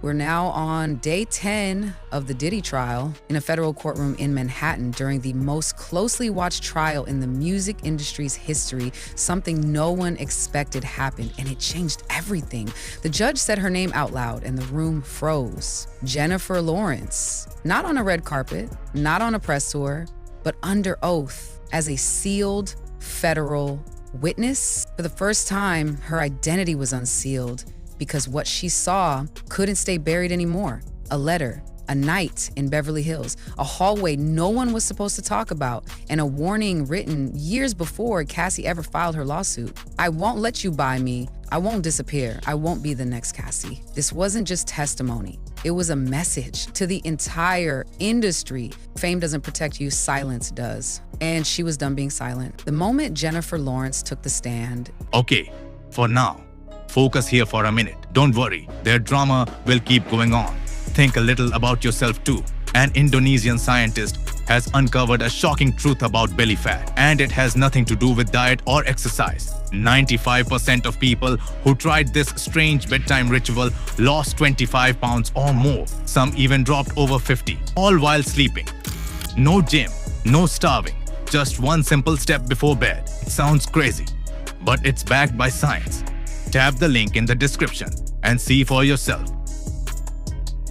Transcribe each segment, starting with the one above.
We're now on day 10 of the Diddy trial in a federal courtroom in Manhattan during the most closely watched trial in the music industry's history. Something no one expected happened, and it changed everything. The judge said her name out loud, and the room froze. Jennifer Lawrence. Not on a red carpet, not on a press tour, but under oath as a sealed federal witness. For the first time, her identity was unsealed because what she saw couldn't stay buried anymore. A letter, a night in Beverly Hills, a hallway no one was supposed to talk about, and a warning written years before Cassie ever filed her lawsuit. I won't let you buy me. I won't disappear. I won't be the next Cassie. This wasn't just testimony. It was a message to the entire industry. Fame doesn't protect you, silence does. And she was done being silent. The moment Jennifer Lawrence took the stand. Okay, for now, focus here for a minute. Don't worry, their drama will keep going on. Think a little about yourself too. An Indonesian scientist has uncovered a shocking truth about belly fat, and it has nothing to do with diet or exercise. 95% of people who tried this strange bedtime ritual lost 25 pounds or more. Some even dropped over 50, all while sleeping. No gym, no starving, just one simple step before bed. It sounds crazy, but it's backed by science. Tap the link in the description and see for yourself.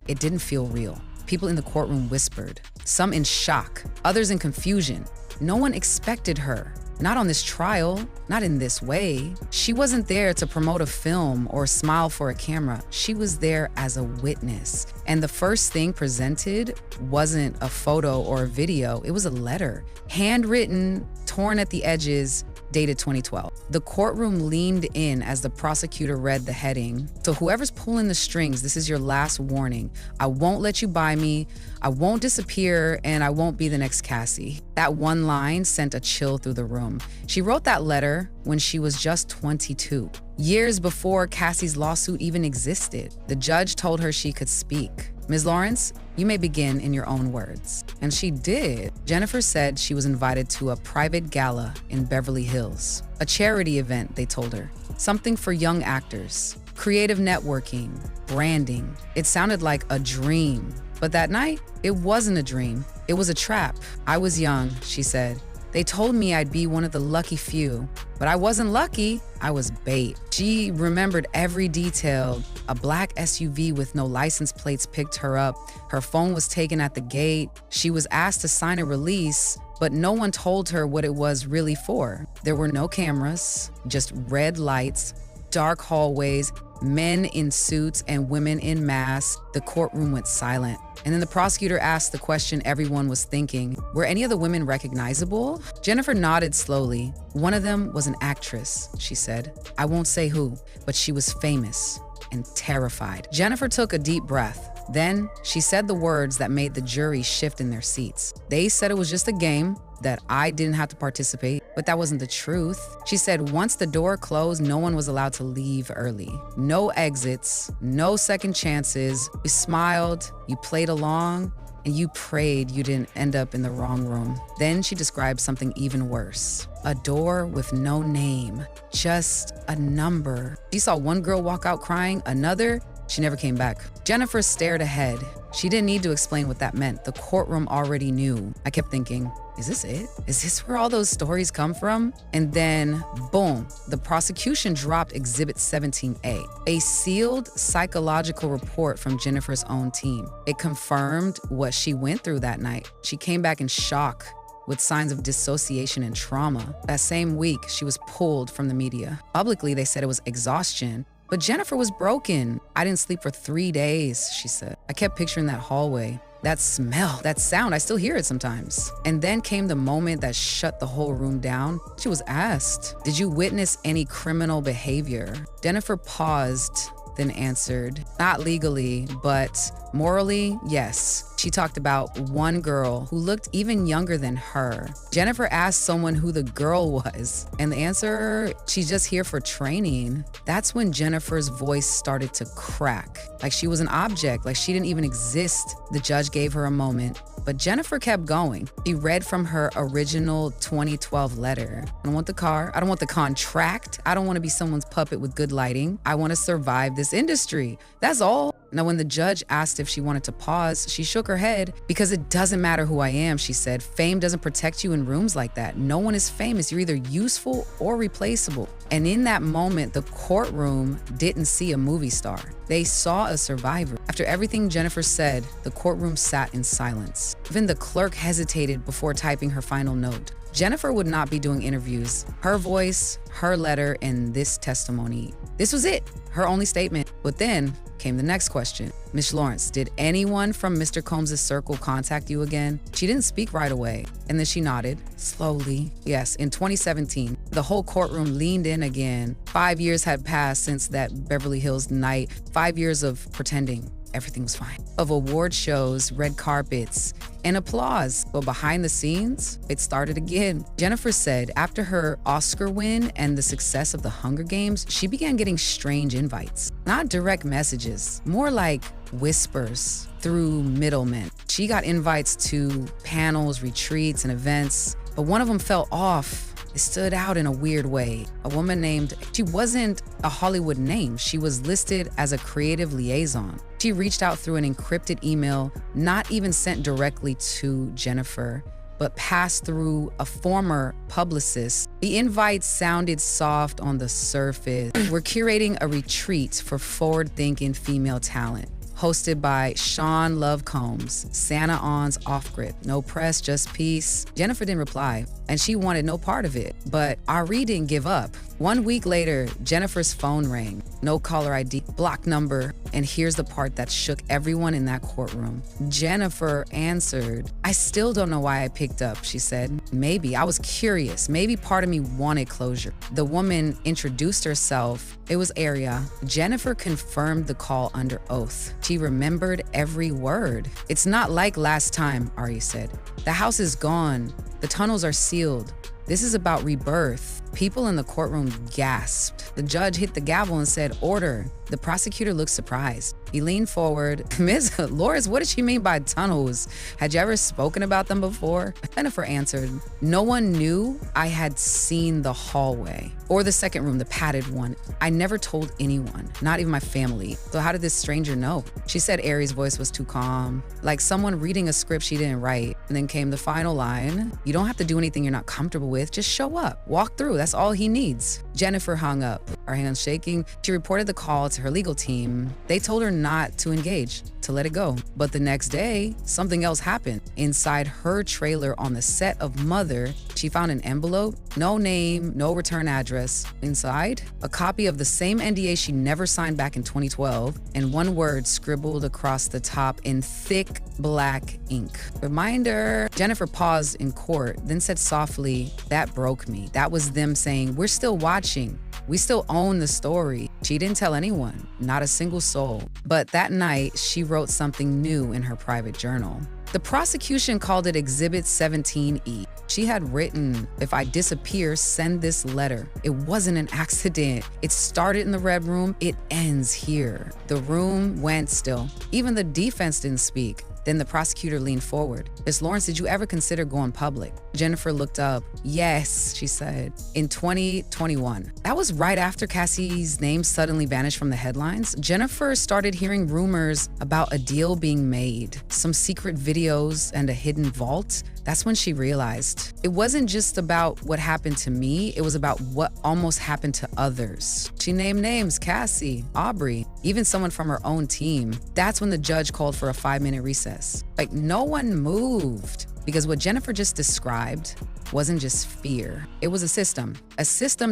It didn't feel real. People in the courtroom whispered, some in shock, others in confusion. No one expected her. Not on this trial, not in this way. She wasn't there to promote a film or smile for a camera. She was there as a witness. And the first thing presented wasn't a photo or a video, it was a letter. Handwritten, torn at the edges, dated 2012. The courtroom leaned in as the prosecutor read the heading. So whoever's pulling the strings, this is your last warning. I won't let you buy me, I won't disappear, and I won't be the next Cassie. That one line sent a chill through the room. She wrote that letter when she was just 22, years before Cassie's lawsuit even existed. The judge told her she could speak. Ms. Lawrence, you may begin in your own words. And she did. Jennifer said she was invited to a private gala in Beverly Hills. A charity event, they told her. Something for young actors. Creative networking, branding. It sounded like a dream. But that night, it wasn't a dream. It was a trap. I was young, she said. They told me I'd be one of the lucky few, but I wasn't lucky, I was bait. She remembered every detail. A black SUV with no license plates picked her up. Her phone was taken at the gate. She was asked to sign a release, but no one told her what it was really for. There were no cameras, just red lights, dark hallways, men in suits and women in masks. The courtroom went silent. And then the prosecutor asked the question everyone was thinking. Were any of the women recognizable? Jennifer nodded slowly. One of them was an actress, she said. I won't say who, but she was famous and terrified. Jennifer took a deep breath. Then she said the words that made the jury shift in their seats. They said it was just a game, that I didn't have to participate, but that wasn't the truth. She said once the door closed, no one was allowed to leave early. No exits, no second chances. You smiled, you played along, and you prayed you didn't end up in the wrong room. Then she described something even worse. A door with no name, just a number. She saw one girl walk out crying, another, she never came back. Jennifer stared ahead. She didn't need to explain what that meant. The courtroom already knew. I kept thinking, is this it? Is this where all those stories come from? And then, boom, the prosecution dropped Exhibit 17A, a sealed psychological report from Jennifer's own team. It confirmed what she went through that night. She came back in shock with signs of dissociation and trauma. That same week, she was pulled from the media. Publicly, they said it was exhaustion. But Jennifer was broken. I didn't sleep for 3 days, she said. I kept picturing that hallway, that smell, that sound. I still hear it sometimes. And then came the moment that shut the whole room down. She was asked, did you witness any criminal behavior? Jennifer paused, then answered, not legally, but morally, yes. She talked about one girl who looked even younger than her. Jennifer asked someone who the girl was, and the answer, she's just here for training. That's when Jennifer's voice started to crack, like she was an object, like she didn't even exist. The judge gave her a moment, but Jennifer kept going. She read from her original 2012 letter. I don't want the car, I don't want the contract, I don't want to be someone's puppet with good lighting. I want to survive this industry. That's all. Now, when the judge asked if she wanted to pause, she shook her head. Because it doesn't matter who I am, she said. Fame doesn't protect you in rooms like that. No one is famous. You're either useful or replaceable. And in that moment, the courtroom didn't see a movie star. They saw a survivor. After everything Jennifer said, the courtroom sat in silence. Even the clerk hesitated before typing her final note. Jennifer would not be doing interviews. Her voice, her letter, and this testimony. This was it, her only statement. But then came the next question. Ms. Lawrence, did anyone from Mr. Combs' circle contact you again? She didn't speak right away. And then she nodded, slowly. Yes, in 2017, the whole courtroom leaned in again. 5 years had passed since that Beverly Hills night. 5 years of pretending everything was fine. Of award shows, red carpets, and applause. But behind the scenes, it started again. Jennifer said after her Oscar win and the success of the Hunger Games, she began getting strange invites. Not direct messages, more like whispers through middlemen. She got invites to panels, retreats, and events, but one of them fell off. It stood out in a weird way. A woman named, she wasn't a Hollywood name. She was listed as a creative liaison. She reached out through an encrypted email, not even sent directly to Jennifer, but passed through a former publicist. The invite sounded soft on the surface. We're curating a retreat for forward-thinking female talent, hosted by Sean Love Combs, Santa On's off-grid. No press, just peace. Jennifer didn't reply, and she wanted no part of it. But Ari didn't give up. 1 week later, Jennifer's phone rang. No caller ID, blocked number, and here's the part that shook everyone in that courtroom. Jennifer answered. I still don't know why I picked up, she said. Maybe, I was curious. Maybe part of me wanted closure. The woman introduced herself. It was Aria. Jennifer confirmed the call under oath. She remembered every word. It's not like last time, Ari said. The house is gone. The tunnels are sealed. This is about rebirth. People in the courtroom gasped. The judge hit the gavel and said, order. The prosecutor looked surprised. He leaned forward. Ms. Lawrence, what did she mean by tunnels? Had you ever spoken about them before? Jennifer answered, no one knew I had seen the hallway or the second room, the padded one. I never told anyone, not even my family. So how did this stranger know? She said Ari's voice was too calm, like someone reading a script she didn't write. And then came the final line. You don't have to do anything you're not comfortable with. Just show up, walk through. That's all he needs. Jennifer hung up, her hands shaking. She reported the call to her legal team. They told her not to engage, to let it go. But the next day, something else happened. Inside her trailer on the set of Mother, she found an envelope, no name, no return address. Inside, a copy of the same NDA she never signed back in 2012, and one word scribbled across the top in thick black ink. Reminder. Jennifer paused in court, then said softly, that broke me. That was them saying, we're still watching. We still own the story. She didn't tell anyone, not a single soul. But that night, she wrote something new in her private journal. The prosecution called it Exhibit 17E. She had written, if I disappear, send this letter. It wasn't an accident. It started in the red room. It ends here. The room went still. Even the defense didn't speak. Then the prosecutor leaned forward. Ms. Lawrence, did you ever consider going public? Jennifer looked up. Yes, she said. In 2021. That was right after Cassie's name suddenly vanished from the headlines. Jennifer started hearing rumors about a deal being made, some secret videos and a hidden vault. That's when she realized it wasn't just about what happened to me, it was about what almost happened to others. She named names, Cassie, Aubrey, even someone from her own team. That's when the judge called for a 5-minute recess. Like, no one moved. Because what Jennifer just described wasn't just fear. It was a system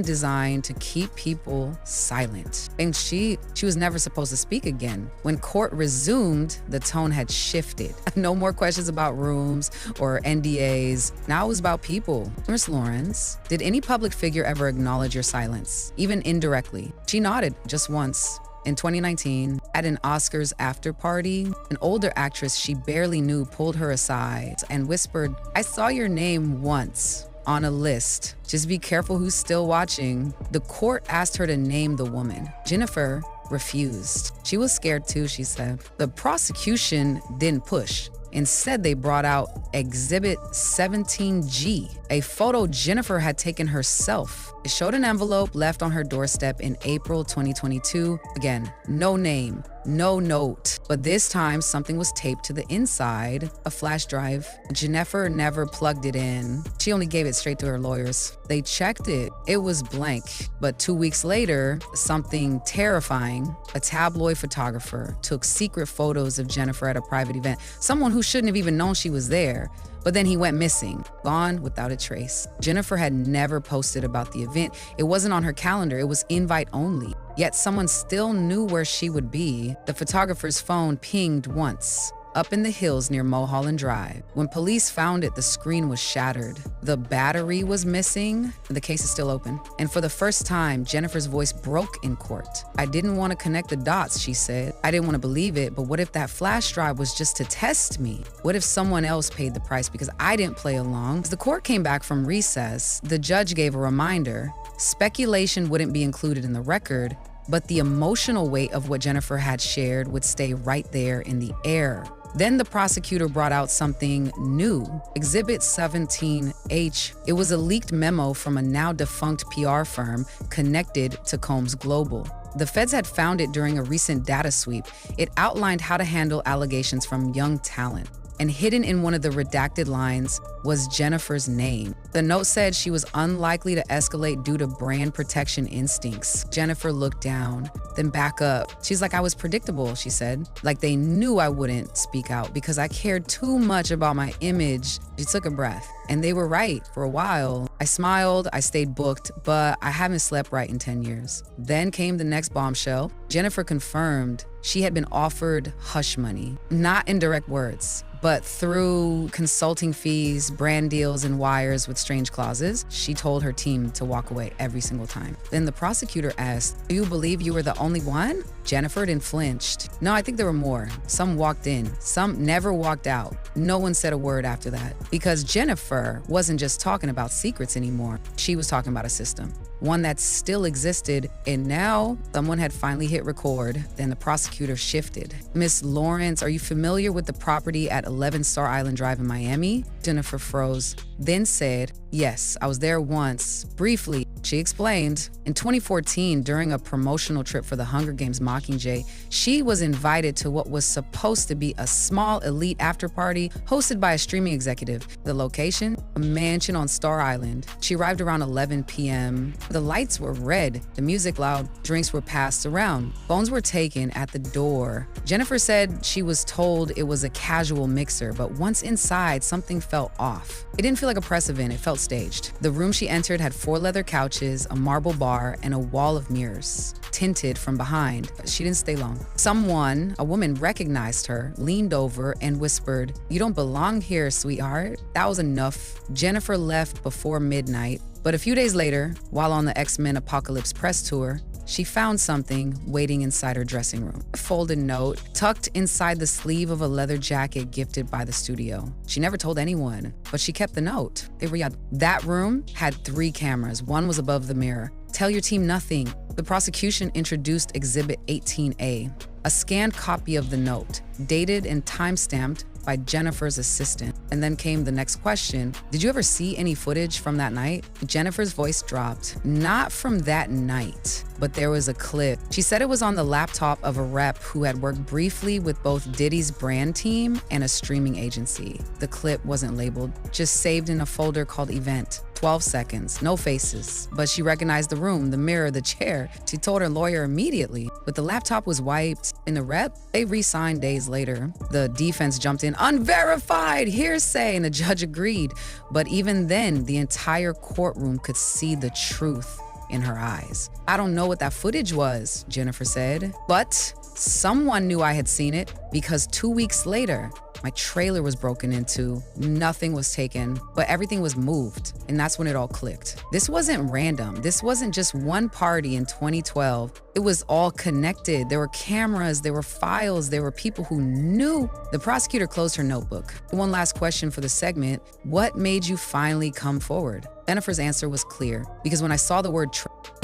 designed to keep people silent. And she was never supposed to speak again. When court resumed, the tone had shifted. No more questions about rooms or NDAs. Now it was about people. Ms. Lawrence, did any public figure ever acknowledge your silence, even indirectly? She nodded just once. In 2019, at an Oscars after party, an older actress she barely knew pulled her aside and whispered, I saw your name once on a list. Just be careful who's still watching. The court asked her to name the woman. Jennifer refused. She was scared too, she said. The prosecution didn't push. Instead, they brought out Exhibit 17G, a photo Jennifer had taken herself. It showed an envelope left on her doorstep in April 2022. Again, no name, no note, but this time something was taped to the inside, a flash drive. Jennifer never plugged it in. She only gave it straight to her lawyers. They checked it. It was blank. But 2 weeks later, something terrifying. A tabloid photographer took secret photos of Jennifer at a private event, someone who shouldn't have even known she was there. But then he went missing, gone without a trace. Jennifer had never posted about the event. It wasn't on her calendar, it was invite only. Yet someone still knew where she would be. The photographer's phone pinged once, up in the hills near Mulholland Drive. When police found it, the screen was shattered. The battery was missing. The case is still open. And for the first time, Jennifer's voice broke in court. I didn't want to connect the dots, she said. I didn't want to believe it, but what if that flash drive was just to test me? What if someone else paid the price because I didn't play along? As the court came back from recess, the judge gave a reminder. Speculation wouldn't be included in the record, but the emotional weight of what Jennifer had shared would stay right there in the air. Then the prosecutor brought out something new, Exhibit 17H. It was a leaked memo from a now defunct PR firm connected to Combs Global. The feds had found it during a recent data sweep. It outlined how to handle allegations from young talent. And hidden in one of the redacted lines was Jennifer's name. The note said she was unlikely to escalate due to brand protection instincts. Jennifer looked down, then back up. She's like, I was predictable, she said. Like they knew I wouldn't speak out because I cared too much about my image. She took a breath. And they were right for a while. I smiled, I stayed booked, but I haven't slept right in 10 years. Then came the next bombshell. Jennifer confirmed she had been offered hush money, not in direct words, but through consulting fees, brand deals, and wires with strange clauses. She told her team to walk away every single time. Then the prosecutor asked, do you believe you were the only one? Jennifer didn't flinched. No, I think there were more. Some walked in, some never walked out. No one said a word after that because Jennifer wasn't just talking about secrets anymore. She was talking about a system, one that still existed, and now someone had finally hit record. Then the prosecutor shifted. Miss Lawrence, are you familiar with the property at 11 Star Island Drive in Miami? Jennifer froze, then said, yes, I was there once, briefly. She explained, in 2014, during a promotional trip for the Hunger Games Mockingjay, she was invited to what was supposed to be a small elite after party hosted by a streaming executive. The location? A mansion on Star Island. She arrived around 11 p.m. The lights were red, the music loud, drinks were passed around. Phones were taken at the door. Jennifer said she was told it was a casual mixer, but once inside, something felt off. It didn't feel like a press event, it felt staged. The room she entered had 4 leather couches, a marble bar, and a wall of mirrors, tinted from behind. But she didn't stay long. Someone, a woman, recognized her, leaned over, and whispered, "You don't belong here, sweetheart." That was enough. Jennifer left before midnight. But a few days later, while on the X-Men Apocalypse press tour, she found something waiting inside her dressing room. A folded note tucked inside the sleeve of a leather jacket gifted by the studio. She never told anyone, but she kept the note. That room had 3 cameras. One was above the mirror. Tell your team nothing. The prosecution introduced Exhibit 18A, a scanned copy of the note, dated and time-stamped by Jennifer's assistant. And then came the next question. Did you ever see any footage from that night? Jennifer's voice dropped. Not from that night, but there was a clip. She said it was on the laptop of a rep who had worked briefly with both Diddy's brand team and a streaming agency. The clip wasn't labeled, just saved in a folder called Event. 12 seconds, no faces. But she recognized the room, the mirror, the chair. She told her lawyer immediately. But the laptop was wiped. In the rep, they re-signed days later. The defense jumped in, unverified, hearsay, and the judge agreed. But even then, the entire courtroom could see the truth in her eyes. I don't know what that footage was, Jennifer said, but someone knew I had seen it because 2 weeks later, my trailer was broken into, nothing was taken, but everything was moved. And that's when it all clicked. This wasn't random. This wasn't just one party in 2012. It was all connected. There were cameras, there were files, there were people who knew. The prosecutor closed her notebook. One last question for the segment. What made you finally come forward? Jennifer's answer was clear, because when I saw the word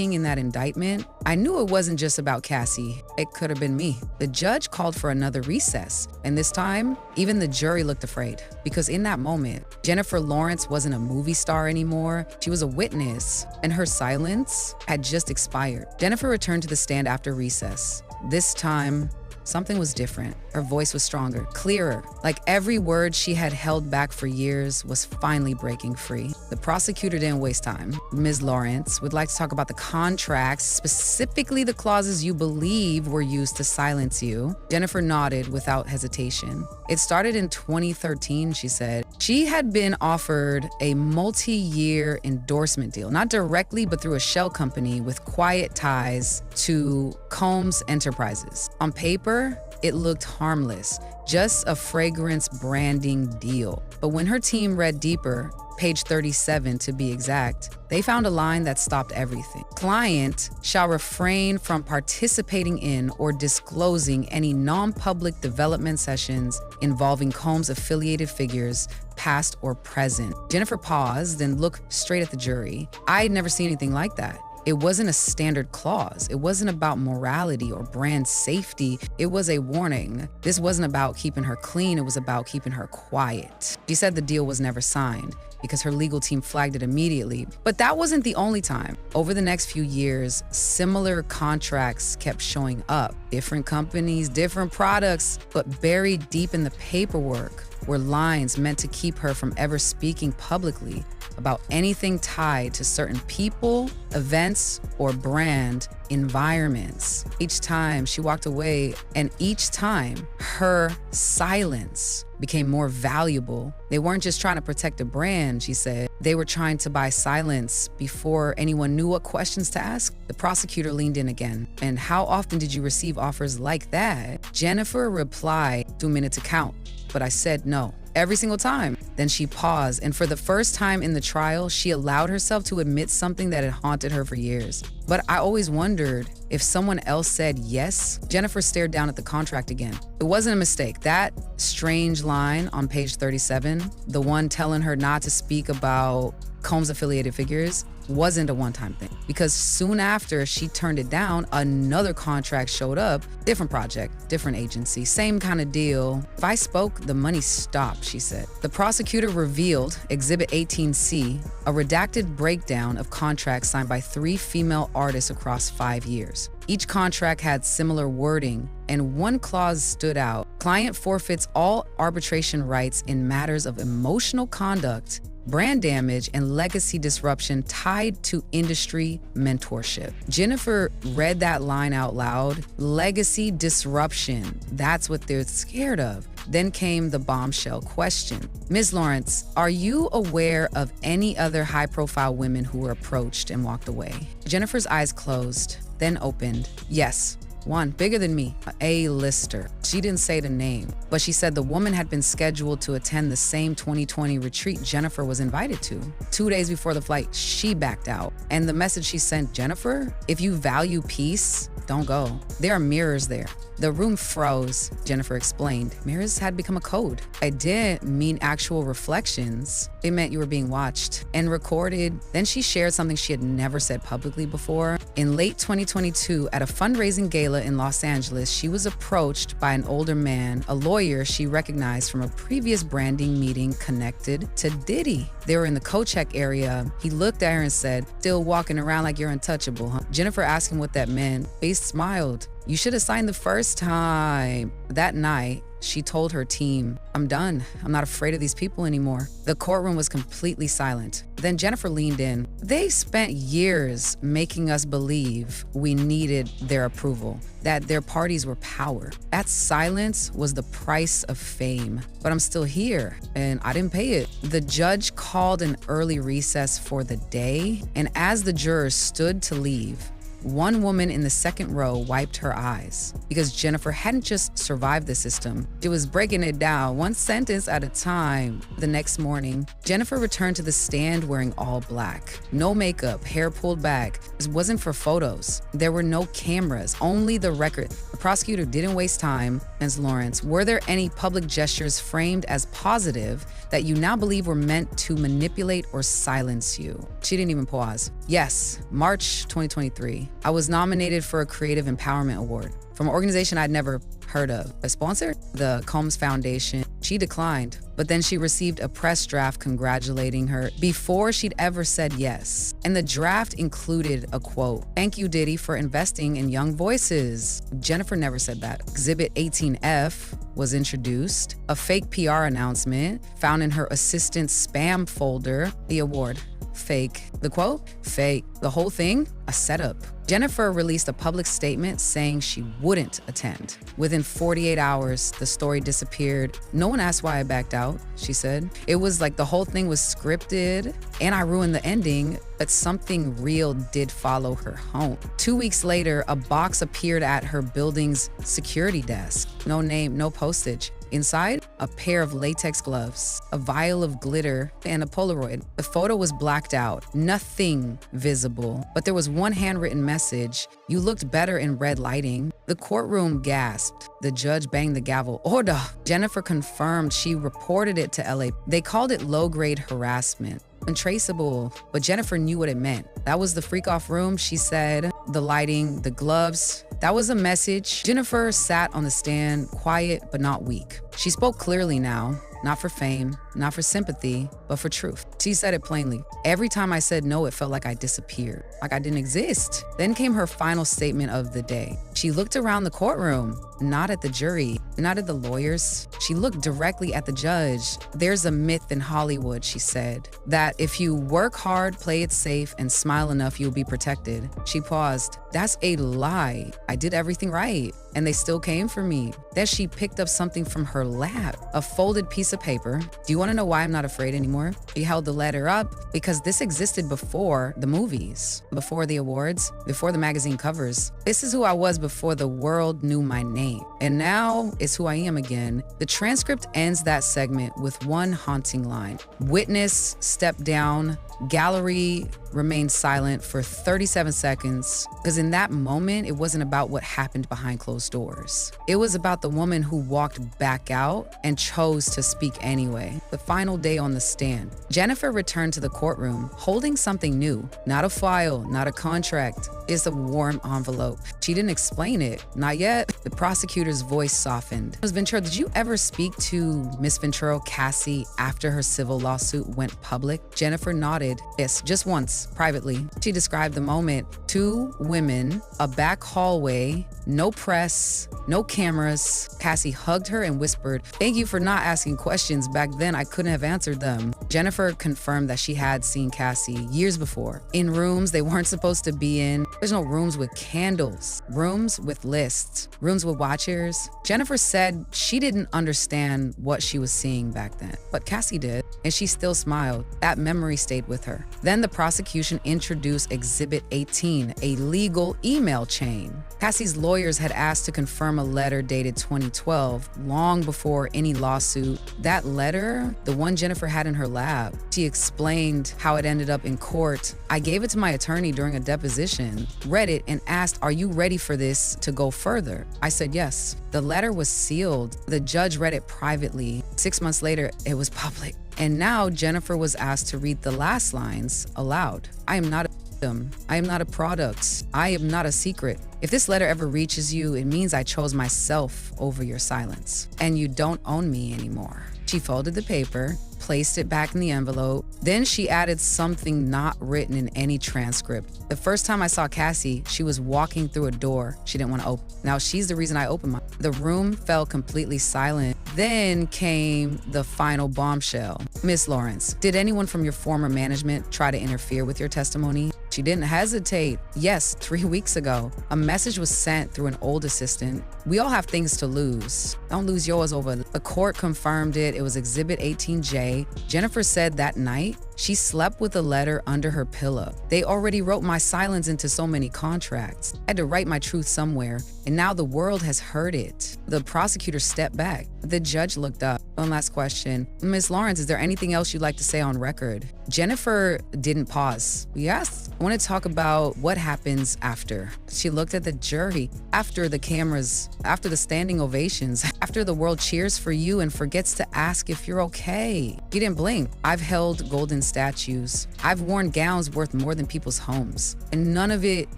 In that indictment, I knew it wasn't just about Cassie. It could have been me. The judge called for another recess, and this time, even the jury looked afraid. Because in that moment, Jennifer Lawrence wasn't a movie star anymore. She was a witness, and her silence had just expired. Jennifer returned to the stand after recess. This time, something was different. Her voice was stronger, clearer, like every word she had held back for years was finally breaking free. The prosecutor didn't waste time. Ms. Lawrence would like to talk about the contracts, specifically the clauses you believe were used to silence you. Jennifer nodded without hesitation. It started in 2013, she said. She had been offered a multi-year endorsement deal, not directly, but through a shell company with quiet ties to Combs Enterprises. On paper, it looked harmless, just a fragrance branding deal. But when her team read deeper, page 37 to be exact, they found a line that stopped everything. Client shall refrain from participating in or disclosing any non-public development sessions involving Combs affiliated figures, past or present. Jennifer paused and looked straight at the jury. I had never seen anything like that. It wasn't a standard clause. It wasn't about morality or brand safety. It was a warning. This wasn't about keeping her clean. It was about keeping her quiet. She said the deal was never signed because her legal team flagged it immediately. But that wasn't the only time. Over the next few years, similar contracts kept showing up. Different companies, different products, but buried deep in the paperwork were lines meant to keep her from ever speaking publicly about anything tied to certain people, events, or brand environments. Each time she walked away, and each time her silence became more valuable. They weren't just trying to protect a brand, she said. They were trying to buy silence before anyone knew what questions to ask. The prosecutor leaned in again. And how often did you receive offers like that? Jennifer replied, 2 minutes to count. But I said no. Every single time. Then she paused, and for the first time in the trial, she allowed herself to admit something that had haunted her for years. But I always wondered if someone else said yes. Jennifer stared down at the contract again. It wasn't a mistake. That strange line on page 37, the one telling her not to speak about Combs affiliated figures, wasn't a one-time thing. Because soon after she turned it down, another contract showed up, different project, different agency, same kind of deal. If I spoke, the money stopped, she said. The prosecutor revealed Exhibit 18C, a redacted breakdown of contracts signed by 3 female artists across 5 years. Each contract had similar wording, and one clause stood out. Client forfeits all arbitration rights in matters of emotional conduct, brand damage, and legacy disruption tied to industry mentorship. Jennifer read that line out loud. Legacy disruption. That's what they're scared of. Then came the bombshell question. Ms. Lawrence, are you aware of any other high-profile women who were approached and walked away? Jennifer's eyes closed, then opened. Yes. One, bigger than me, an A-lister. She didn't say the name, but she said the woman had been scheduled to attend the same 2020 retreat Jennifer was invited to. 2 days before the flight, she backed out. And the message she sent, Jennifer, if you value peace, don't go. There are mirrors there. The room froze, Jennifer explained. Mirrors had become a code. It didn't mean actual reflections. It meant you were being watched and recorded. Then she shared something she had never said publicly before. In late 2022, at a fundraising gala in Los Angeles, she was approached by an older man, a lawyer she recognized from a previous branding meeting connected to Diddy. They were in the co-check area. He looked at her and said, "Still walking around like you're untouchable, huh?" Jennifer asked him what that meant. He smiled. "You should have signed the first time." That night, she told her team, "I'm done. I'm not afraid of these people anymore." The courtroom was completely silent. Then Jennifer leaned in. They spent years making us believe we needed their approval, that their parties were power. That silence was the price of fame. But I'm still here, and I didn't pay it. The judge called an early recess for the day, and as the jurors stood to leave, One woman in the second row wiped her eyes because Jennifer hadn't just survived the system, she was breaking it down one sentence at a time. The next morning, Jennifer returned to the stand wearing all black. No makeup, hair pulled back. This wasn't for photos. There were no cameras, only the record. The prosecutor didn't waste time. Ms. Lawrence, were there any public gestures framed as positive that you now believe were meant to manipulate or silence you? She didn't even pause. Yes, March 2023. I was nominated for a Creative Empowerment Award from an organization I'd never heard of. A sponsor? The Combs Foundation. She declined, but then she received a press draft congratulating her before she'd ever said yes. And the draft included a quote, "Thank you, Diddy, for investing in young voices." Jennifer never said that. Exhibit 18F was introduced, a fake PR announcement found in her assistant's spam folder. The award, fake. The quote, fake. The whole thing, a setup. Jennifer released a public statement saying she wouldn't attend. Within 48 hours, the story disappeared. "No one asked why I backed out," she said. "It was like the whole thing was scripted and I ruined the ending, but something real did follow her home." 2 weeks later, a box appeared at her building's security desk. No name, no postage. Inside, a pair of latex gloves, a vial of glitter, and a Polaroid. The photo was blacked out, nothing visible, but there was one handwritten message: "You looked better in red lighting." The courtroom gasped. The judge banged the gavel. "Order!" Jennifer confirmed she reported it to LA. They called it low-grade harassment. Untraceable, but Jennifer knew what it meant. That was the freak-off room, she said. The lighting, the gloves, that was a message. Jennifer sat on the stand, quiet but not weak. She spoke clearly now, not for fame, not for sympathy, but for truth. She said it plainly. "Every time I said no, it felt like I disappeared, like I didn't exist." Then came her final statement of the day. She looked around the courtroom, not at the jury, not at the lawyers. She looked directly at the judge. "There's a myth in Hollywood," she said, "that if you work hard, play it safe, and smile enough, you'll be protected." She paused. "That's a lie. I did everything right, and they still came for me." Then she picked up something from her lap, a folded piece of paper. "Do you want to know why I'm not afraid anymore?" She held the letter up because this existed before the movies, before the awards, before the magazine covers. This is who I was before the world knew my name. And now it's who I am again. The transcript ends that segment with one haunting line. Witness stepped down. Gallery remained silent for 37 seconds, because in that moment, it wasn't about what happened behind closed doors. It was about the woman who walked back out and chose to speak anyway. The final day on the stand, Jennifer returned to the courtroom holding something new. Not a file, not a contract. It's a warm envelope. She didn't explain it, not yet. The prosecutor's voice softened. "Ms. Ventura, did you ever speak to Miss Ventura, Cassie, after her civil lawsuit went public?" Jennifer nodded. "Yes, just once, privately." She described the moment. 2 women, a back hallway, no press, no cameras. Cassie hugged her and whispered, "Thank you for not asking questions. Back then, I couldn't have answered them." Jennifer confirmed that she had seen Cassie years before, in rooms they weren't supposed to be in. There's no rooms with candles, rooms with lists, rooms with watchers. Jennifer said she didn't understand what she was seeing back then, but Cassie did, and she still smiled. That memory stayed with her. Then the prosecution introduced Exhibit 18, a legal email chain. Cassie's lawyers had asked to confirm a letter dated 2012, long before any lawsuit. That letter, the one Jennifer had in her lab, she explained how it ended up in court. "I gave it to my attorney during a deposition, read it, and asked, 'Are you ready for this to go further?' I said yes." The letter was sealed. The judge read it privately. 6 months later, it was public. And now Jennifer was asked to read the last lines aloud. "I am not a victim. I am not a product. I am not a secret. If this letter ever reaches you, it means I chose myself over your silence. And you don't own me anymore." She folded the paper, placed it back in the envelope. Then she added something not written in any transcript. "The first time I saw Cassie, she was walking through a door she didn't want to open. Now she's the reason I opened mine." The room fell completely silent. Then came the final bombshell. "Miss Lawrence, did anyone from your former management try to interfere with your testimony?" She didn't hesitate. "Yes, 3 weeks ago. A message was sent through an old assistant. We all have things to lose. Don't lose yours over." The court confirmed it. It was Exhibit 18J. Jennifer said that night She slept with a letter under her pillow. They already wrote my silence into so many contracts. I had to write my truth somewhere, and now the world has heard it. The prosecutor stepped back. The judge looked up. One last question. Ms. Lawrence, is there anything else you'd like to say on record? Jennifer didn't pause. Yes, I want to talk about what happens after. She looked at the jury, after the cameras, after the standing ovations, after the world cheers for you and forgets to ask if you're okay. You didn't blink. I've held golden statues. I've worn gowns worth more than people's homes. And none of it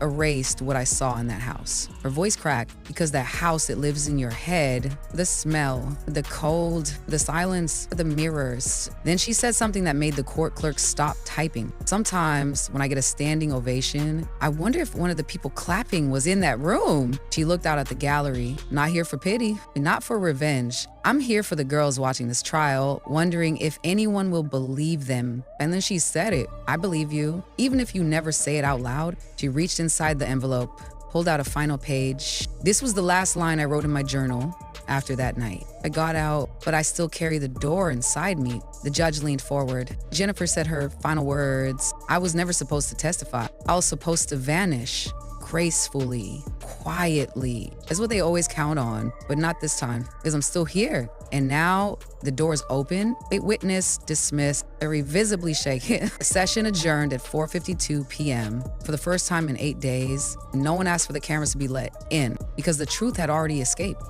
erased what I saw in that house. Her voice cracked because that house, it lives in your head. The smell, the cold, the silence, the mirrors. Then she said something that made the court clerk stop typing. Sometimes when I get a standing ovation, I wonder if one of the people clapping was in that room. She looked out at the gallery. Not here for pity, and not for revenge. I'm here for the girls watching this trial, wondering if anyone will believe them. And then she said it. I believe you. Even if you never say it out loud. She reached inside the envelope, pulled out a final page. This was the last line I wrote in my journal after that night. I got out, but I still carry the door inside me. The judge leaned forward. Jennifer said her final words. I was never supposed to testify. I was supposed to vanish. Gracefully, quietly, is what they always count on, but not this time, because I'm still here. And now the door's open. A witness dismissed, very visibly shaken. Session adjourned at 4:52 p.m. For the first time in 8 days, no one asked for the cameras to be let in because the truth had already escaped.